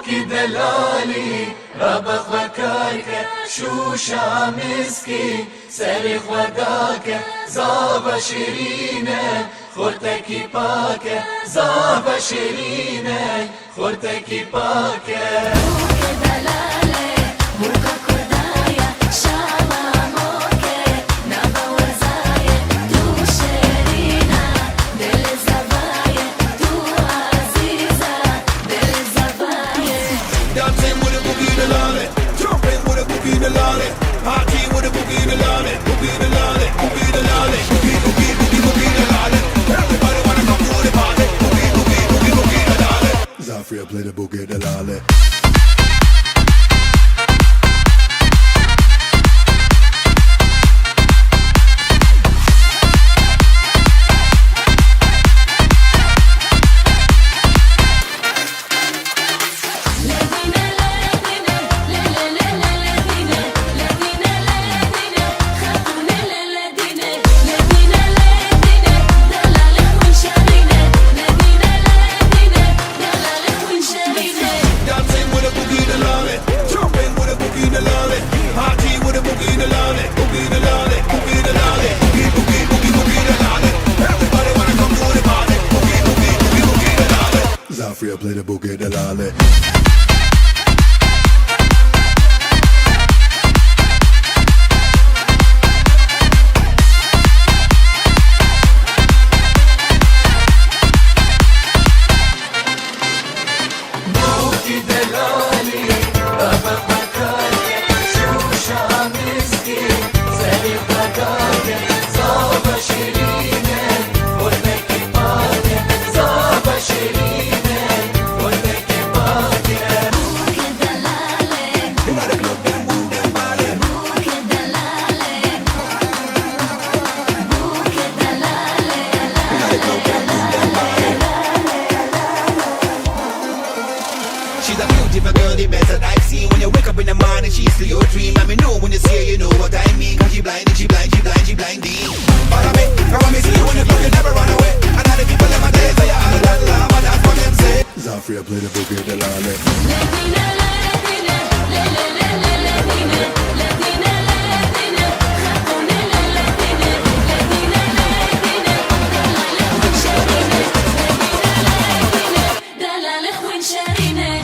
دلالي ربخ بكايك شو شامسكي سرخ وداك زاب شيرينه خورتكي باكه زاب شيرينه خورتكي باكه Zafria play the boogie the lolly. Zafria play the boogie the lolly. She's a beautiful girl, the best that I've seen. When you wake up in the morning, she's still your dream. And me know when you see her, you know what I mean. Cause she blind, she blind, she blind, she blinding. Follow me, come on me, see you when you come, you never run away. And all the people in my days, say you're all of that love, and that's what them say. Zafria play the boogie the lolly. دلال خوين شارينه